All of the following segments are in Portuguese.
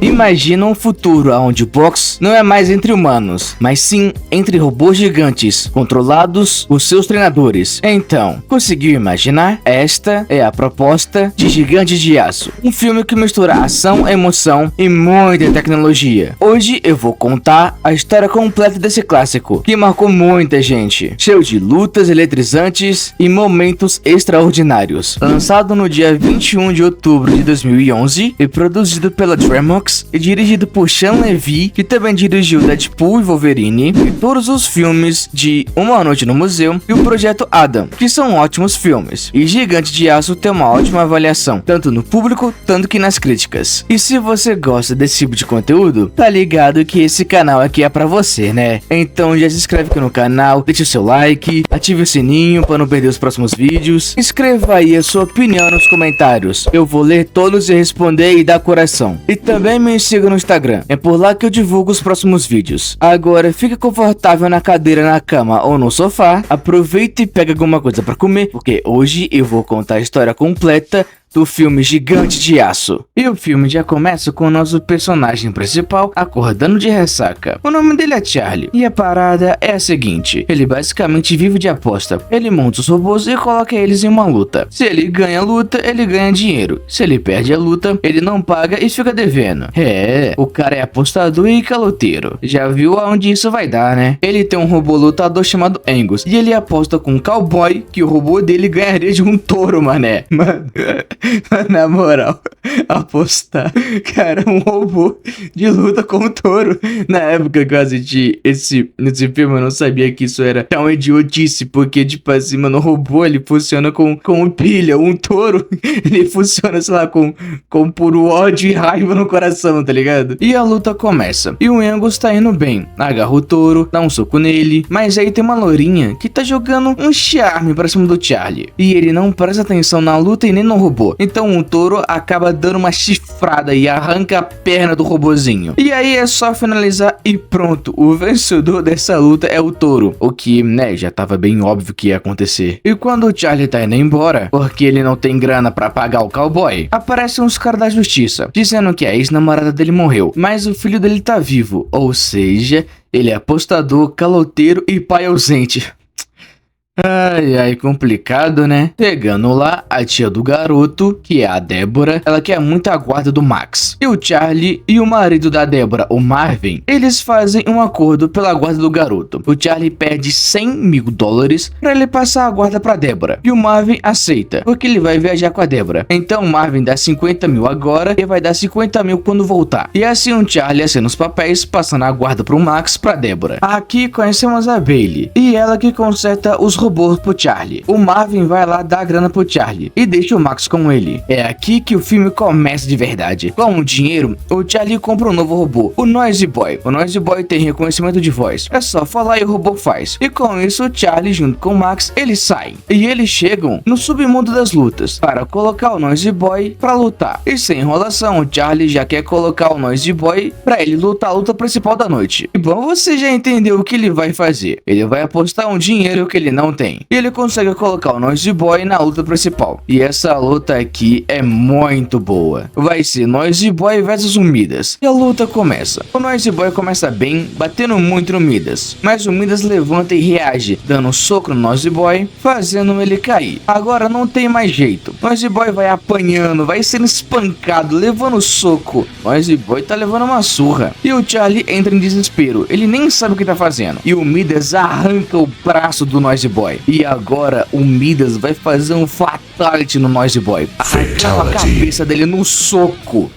Imagina um futuro onde o boxe não é mais entre humanos, mas sim entre robôs gigantes, controlados por seus treinadores. Então, conseguiu imaginar? Esta é a proposta de Gigante de Aço, um filme que mistura ação, emoção e muita tecnologia. Hoje eu vou contar a história completa desse clássico, que marcou muita gente, cheio de lutas eletrizantes e momentos extraordinários. Lançado no dia 21 de outubro de 2011 e produzido pela DreamWorks e dirigido por Sean Levy, que também dirigiu Deadpool e Wolverine e todos os filmes de Uma Noite no Museu e o Projeto Adam, que são ótimos filmes. E Gigante de Aço tem uma ótima avaliação, tanto no público, tanto que nas críticas. E se você gosta desse tipo de conteúdo, tá ligado que esse canal aqui é pra você, né? Então já se inscreve aqui no canal, deixa o seu like, ative o sininho pra não perder os próximos vídeos. Escreva aí a sua opinião nos comentários, eu vou ler todos e responder e dar coração. E também me siga no Instagram, é por lá que eu divulgo os próximos vídeos. Agora fique confortável na cadeira, na cama ou no sofá, aproveita e pega alguma coisa pra comer, porque hoje eu vou contar a história completa do filme Gigante de Aço. E o filme já começa com o nosso personagem principal acordando de ressaca. O nome dele é Charlie. E a parada é a seguinte: ele basicamente vive de aposta. Ele monta os robôs e coloca eles em uma luta. Se ele ganha a luta, ele ganha dinheiro. Se ele perde a luta, ele não paga e fica devendo. O cara é apostador e caloteiro. Já viu aonde isso vai dar, né? Ele tem um robô lutador chamado Angus. E ele aposta com um cowboy que o robô dele ganharia de um touro, mané. Mano... Na moral, apostar, cara, um robô de luta com um touro. Na época que eu assisti esse filme, eu não sabia que isso era tão idiotice, porque, tipo assim, mano, o robô, ele funciona com pilha, um touro, ele funciona, sei lá, com puro ódio e raiva no coração, tá ligado? E a luta começa, e o Angus tá indo bem, agarra o touro, dá um soco nele, mas aí tem uma lourinha que tá jogando um charme pra cima do Charlie, e ele não presta atenção na luta e nem no robô. Então o touro acaba dando uma chifrada e arranca a perna do robozinho. E aí é só finalizar e pronto. O vencedor dessa luta é o touro. O que, né, já tava bem óbvio que ia acontecer. E quando o Charlie tá indo embora, porque ele não tem grana pra pagar o cowboy, aparecem uns caras da justiça, dizendo que a ex-namorada dele morreu, mas o filho dele tá vivo. Ou seja, ele é apostador, caloteiro e pai ausente. Ai, complicado, né? Pegando lá a tia do garoto, que é a Débora, ela quer muito a guarda do Max. E o Charlie e o marido da Débora, o Marvin, eles fazem um acordo pela guarda do garoto. O Charlie pede $100 mil pra ele passar a guarda pra Débora. E o Marvin aceita, porque ele vai viajar com a Débora. Então o Marvin dá 50 mil agora e vai dar 50 mil quando voltar. E assim o Charlie assina os papéis, passando a guarda pro Max pra Débora. Aqui conhecemos a Bailey, e ela que conserta os robôs pro Charlie. O Marvin vai lá dar a grana pro Charlie e deixa o Max com ele. É aqui que o filme começa de verdade. Com o dinheiro, o Charlie compra um novo robô, o Noisy Boy. O Noisy Boy tem reconhecimento de voz. É só falar e o robô faz. E com isso, o Charlie junto com o Max, eles saem. E eles chegam no submundo das lutas para colocar o Noisy Boy pra lutar. E sem enrolação, o Charlie já quer colocar o Noisy Boy pra ele lutar a luta principal da noite. E bom, você já entendeu o que ele vai fazer. Ele vai apostar um dinheiro que ele não tem. E ele consegue colocar o Noisy Boy na luta principal. E essa luta aqui é muito boa. Vai ser Noisy Boy versus o Midas. E a luta começa. O Noisy Boy começa bem, batendo muito no Midas. Mas o Midas levanta e reage, dando um soco no Noisy Boy, fazendo ele cair. Agora não tem mais jeito. Noisy Boy vai apanhando, vai sendo espancado, levando soco. Noisy Boy tá levando uma surra. E o Charlie entra em desespero. Ele nem sabe o que tá fazendo. E o Midas arranca o braço do Noisy Boy. E agora o Midas vai fazer um fatality no Noisy Boy. Arrancar a cabeça dele num soco.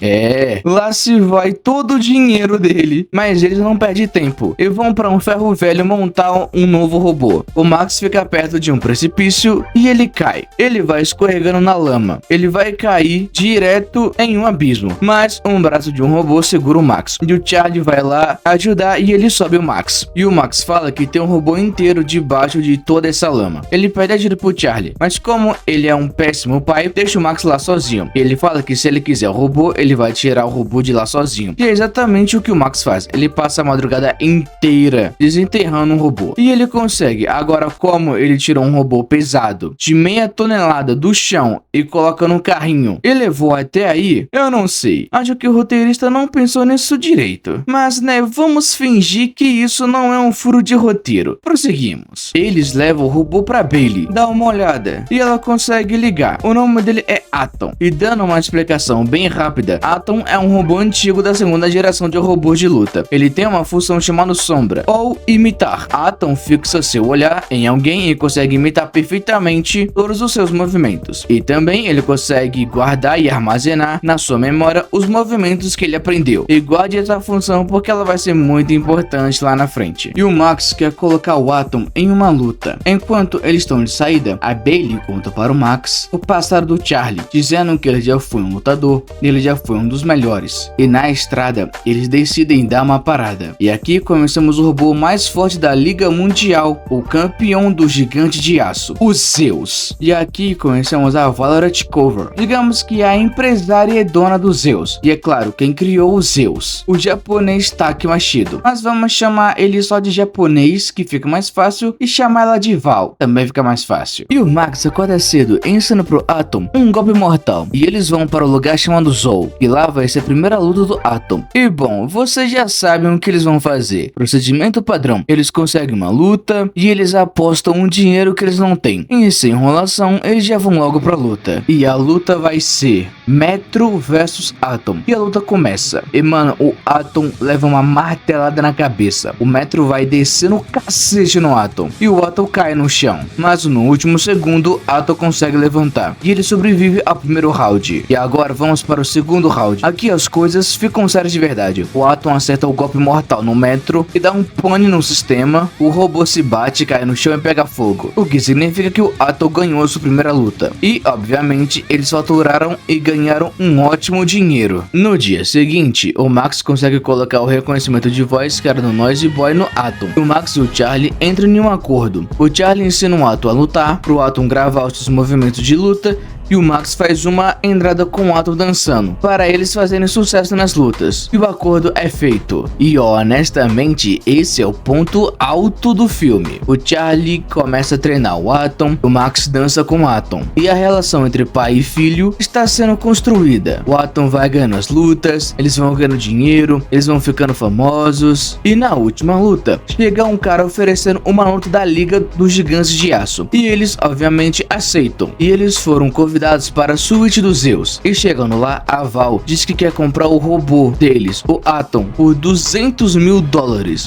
Lá se vai todo o dinheiro dele. Mas eles não perdem tempo e vão pra um ferro velho montar um novo robô. O Max fica perto de um precipício e ele cai. Ele vai escorregando na lama. Ele vai cair direto em um abismo. Mas um braço de um robô segura o Max. E o Charlie vai lá ajudar e ele sobe o Max. E o Max fala que tem um robô inteiro debaixo de toda essa lama. Ele pede ajuda pro Charlie, mas como ele é um um péssimo pai, deixa o Max lá sozinho. Ele fala que se ele quiser o robô, ele vai tirar o robô de lá sozinho. E é exatamente o que o Max faz. Ele passa a madrugada inteira desenterrando um robô. E ele consegue. Agora, como ele tirou um robô pesado de meia tonelada do chão e coloca no carrinho e levou até aí, eu não sei. Acho que o roteirista não pensou nisso direito. Mas, né, vamos fingir que isso não é um furo de roteiro. Prosseguimos. Eles levam o robô pra Bailey, dá uma olhada, e ela consegue ligar. O nome dele é Atom. E dando uma explicação bem rápida, Atom é um robô antigo da segunda geração de robôs de luta. Ele tem uma função chamada sombra, ou imitar. Atom fixa seu olhar em alguém e consegue imitar perfeitamente todos os seus movimentos. E também ele consegue guardar e armazenar na sua memória os movimentos que ele aprendeu. E guarde essa função porque ela vai ser muito importante lá na frente. E o Max quer colocar o Atom em uma luta. Enquanto eles estão de saída, a Bailey conta para o Max o passado do Charlie, dizendo que ele já foi um lutador, ele já foi um dos melhores. E na estrada, eles decidem dar uma parada. E aqui começamos o robô mais forte da Liga Mundial, o campeão do gigante de aço, o Zeus. E aqui conhecemos a Valerie Cover, digamos que é a empresária e dona do Zeus. E é claro, quem criou o Zeus, o japonês Taki Mashido. Mas vamos chamar ele só de japonês, que fica mais fácil, e chamar ela de Val, também fica mais fácil. E o Max acorda cedo e ensina pro Atom um golpe mortal. E eles vão para o lugar chamado Zou, e lá vai ser a primeira luta do Atom. E bom, vocês já sabem o que eles vão fazer. Procedimento padrão, eles conseguem uma luta e eles apostam um dinheiro que eles não têm. E sem enrolação, eles já vão logo pra luta. E a luta vai ser Metro versus Atom. E a luta começa. E mano, o Atom leva uma martelada na cabeça. O Metro vai descer no cacete no Atom. E o Atom cai no chão. Mas no último segundo, Atom consegue levantar. E ele sobrevive ao primeiro round. E agora vamos para o segundo round. Aqui as coisas ficam sérias de verdade. O Atom acerta o golpe mortal no Metro e dá um pane no sistema. O robô se bate, cai no chão e pega fogo. O que significa que o Atom ganhou sua primeira luta. E, obviamente, eles faturaram e ganharam um ótimo dinheiro. No dia seguinte, o Max consegue colocar o reconhecimento de voz que era do Noisy Boy no Atom. O Max e o Charlie entram em um acordo. O Charlie ensina o Atom a lutar, pro Atom gravar os seus movimentos de luta, e o Max faz uma entrada com o Atom dançando, para eles fazerem sucesso nas lutas. E o acordo é feito. E honestamente, esse é o ponto alto do filme. O Charlie começa a treinar o Atom, o Max dança com o Atom. E a relação entre pai e filho está sendo construída. O Atom vai ganhando as lutas, eles vão ganhando dinheiro, eles vão ficando famosos. E na última luta, chega um cara oferecendo uma luta da Liga dos Gigantes de Aço. E eles, obviamente, aceitam. E eles foram convidados para a suíte dos Zeus. E chegando lá, a Val diz que quer comprar o robô deles, o Atom, por $200 mil.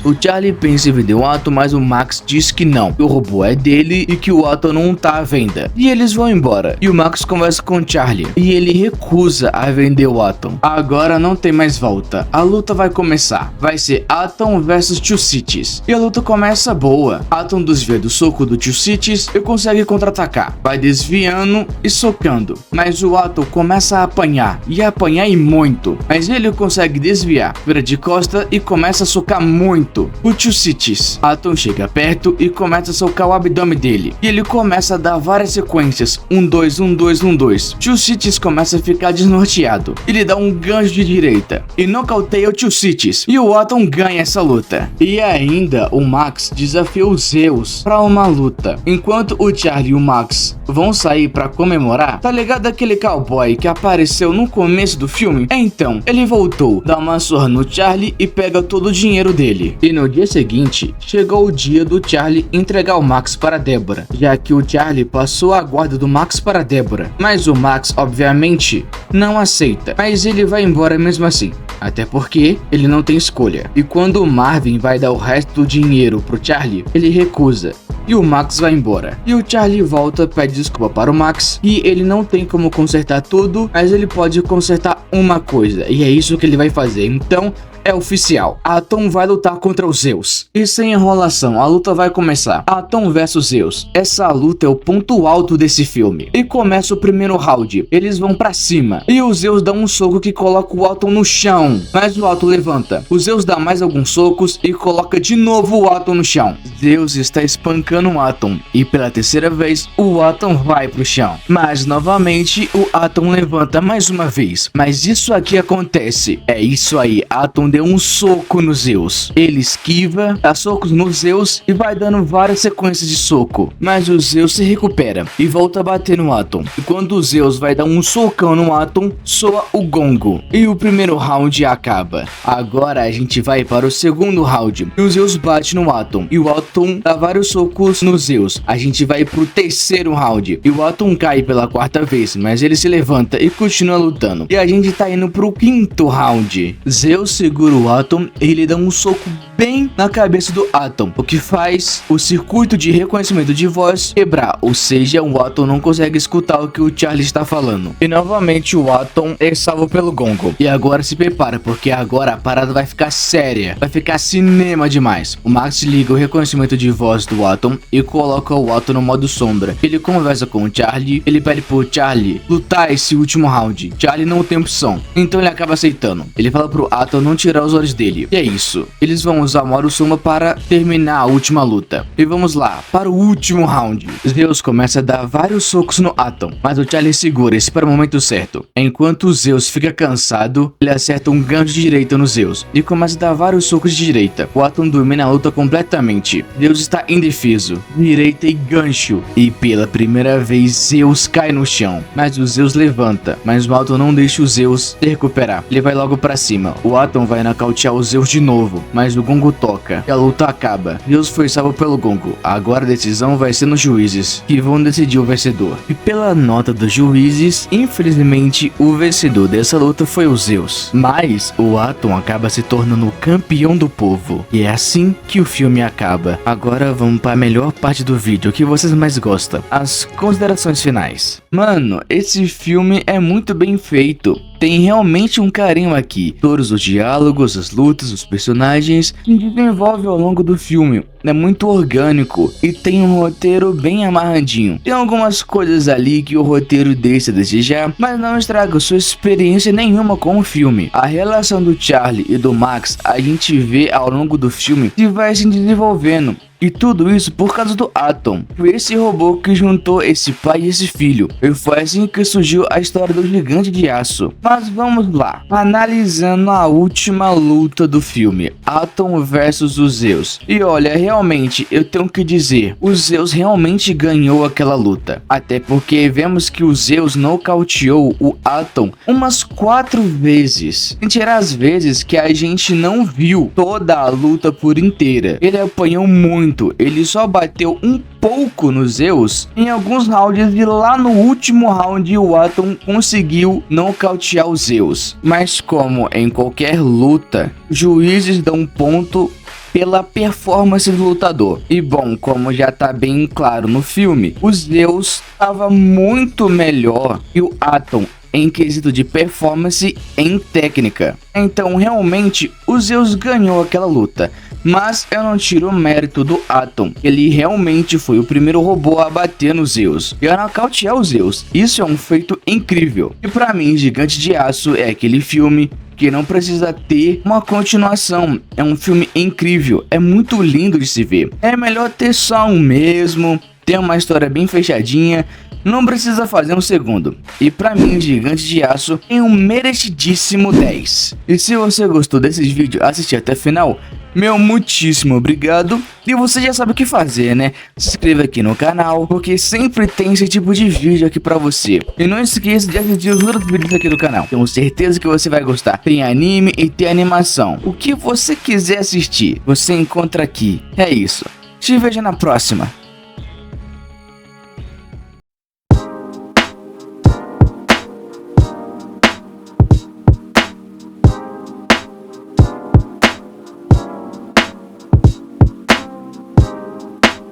O Charlie pensa em vender o Atom, mas o Max diz que não, que o robô é dele e que o Atom não tá à venda. E eles vão embora. E o Max conversa com o Charlie e ele recusa a vender o Atom. Agora não tem mais volta. A luta vai começar. Vai ser Atom versus Two Cities. E a luta começa boa. Atom desvia do soco do Two Cities e consegue contra-atacar. Vai desviando e socando. Mas o Atom começa a apanhar. E apanhar e muito. Mas ele consegue desviar. Vira de costa e começa a socar muito. O Two Cities. Atom chega perto e começa a socar o abdômen dele. E ele começa a dar várias sequências. 1, 2, 1, 2, 1, 2. Two Cities começa a ficar desnorteado. Ele dá um gancho de direita. E nocauteia o Two Cities. E o Atom ganha essa luta. E ainda o Max desafia o Zeus para uma luta. Enquanto o Charlie e o Max vão sair para comemorar, tá ligado aquele cowboy que apareceu no começo do filme? Então, ele voltou, dá uma surra no Charlie e pega todo o dinheiro dele. E no dia seguinte, chegou o dia do Charlie entregar o Max para Deborah, já que o Charlie passou a guarda do Max para Deborah. Mas o Max, obviamente, não aceita, mas ele vai embora mesmo assim. Até porque ele não tem escolha. E quando o Marvin vai dar o resto do dinheiro pro Charlie, ele recusa. E o Max vai embora. E o Charlie volta, pede desculpa para o Max. E ele não tem como consertar tudo, mas ele pode consertar uma coisa. E é isso que ele vai fazer. Então, é oficial. Atom vai lutar contra os Zeus. E sem enrolação, a luta vai começar. Atom versus Zeus. Essa luta é o ponto alto desse filme. E começa o primeiro round. Eles vão pra cima. E o Zeus dá um soco que coloca o Atom no chão. Mas o Atom levanta. O Zeus dá mais alguns socos e coloca de novo o Atom no chão. Zeus está espancando o Atom. E pela terceira vez, o Atom vai pro chão. Mas novamente, o Atom levanta mais uma vez. Mas isso aqui acontece. É isso aí. Atom deu um soco no Zeus. Ele esquiva, dá socos no Zeus e vai dando várias sequências de soco. Mas o Zeus se recupera e volta a bater no Atom. E quando o Zeus vai dar um socão no Atom, soa o gongo. E o primeiro round acaba. Agora a gente vai para o segundo round. E o Zeus bate no Atom. E o Atom dá vários socos no Zeus. A gente vai pro terceiro round. E o Atom cai pela quarta vez, mas ele se levanta e continua lutando. E a gente tá indo pro quinto round. Zeus segura o Atom e ele dá um soco bem na cabeça do Atom, o que faz o circuito de reconhecimento de voz quebrar, ou seja, o Atom não consegue escutar o que o Charlie está falando. E novamente o Atom é salvo pelo gongo. E agora se prepara, porque agora a parada vai ficar séria, vai ficar cinema demais. O Max liga o reconhecimento de voz do Atom e coloca o Atom no modo sombra. Ele conversa com o Charlie, ele pede pro Charlie lutar esse último round. Charlie não tem opção, então ele acaba aceitando. Ele fala pro Atom não tirar os olhos dele. E é isso. Eles vão usar Modo Sombra para terminar a última luta. E vamos lá, para o último round. Zeus começa a dar vários socos no Atom, mas o Charlie segura esse para o momento certo. Enquanto o Zeus fica cansado, ele acerta um gancho de direita no Zeus e começa a dar vários socos de direita. O Atom domina a luta completamente. Zeus está indefeso, direita e gancho. E pela primeira vez Zeus cai no chão, mas o Zeus levanta, mas o Atom não deixa o Zeus se recuperar. Ele vai logo para cima. O Atom vai nocautear o Zeus de novo, mas o gongo toca e a luta acaba. Zeus foi salvo pelo gongo. Agora a decisão vai ser nos juízes, que vão decidir o vencedor. E pela nota dos juízes, infelizmente o vencedor dessa luta foi o Zeus. Mas o Atom acaba se tornando o campeão do povo. E é assim que o filme acaba. Agora vamos para a melhor parte do vídeo, o que vocês mais gostam, as considerações finais. Mano, esse filme é muito bem feito. Tem realmente um carinho aqui. Todos os diálogos, as lutas, os personagens se desenvolvem ao longo do filme. É muito orgânico e tem um roteiro bem amarradinho. Tem algumas coisas ali que o roteiro deixa a desejar, mas não estraga sua experiência nenhuma com o filme. A relação do Charlie e do Max a gente vê ao longo do filme que vai se desenvolvendo. E tudo isso por causa do Atom. Foi esse robô que juntou esse pai e esse filho. E foi assim que surgiu a história do Gigante de Aço. Mas vamos lá. Analisando a última luta do filme. Atom versus os Zeus. E olha, realmente, eu tenho que dizer. O Zeus realmente ganhou aquela luta. Até porque vemos que o Zeus nocauteou o Atom umas 4 vezes. Sem tirar as vezes que a gente não viu toda a luta por inteira. Ele apanhou muito. Ele só bateu um pouco no Zeus em alguns rounds e lá no último round o Atom conseguiu nocautear o Zeus. Mas como em qualquer luta, juízes dão ponto pela performance do lutador. E bom, como já tá bem claro no filme, o Zeus estava muito melhor que o Atom em quesito de performance em técnica. Então realmente o Zeus ganhou aquela luta. Mas eu não tiro o mérito do Atom. Ele realmente foi o primeiro robô a bater no Zeus e a nocautear o Zeus. Isso é um feito incrível. E pra mim, Gigante de Aço é aquele filme que não precisa ter uma continuação. É um filme incrível, é muito lindo de se ver. É melhor ter só um mesmo, ter uma história bem fechadinha. Não precisa fazer um segundo. E pra mim, Gigante de Aço tem um merecidíssimo 10. E se você gostou desses vídeos, assistir até o final, meu muitíssimo obrigado. E você já sabe o que fazer, né? Se inscreva aqui no canal, porque sempre tem esse tipo de vídeo aqui pra você. E não esqueça de assistir os outros vídeos aqui do canal. Tenho certeza que você vai gostar. Tem anime e tem animação. O que você quiser assistir, você encontra aqui. É isso. Te vejo na próxima.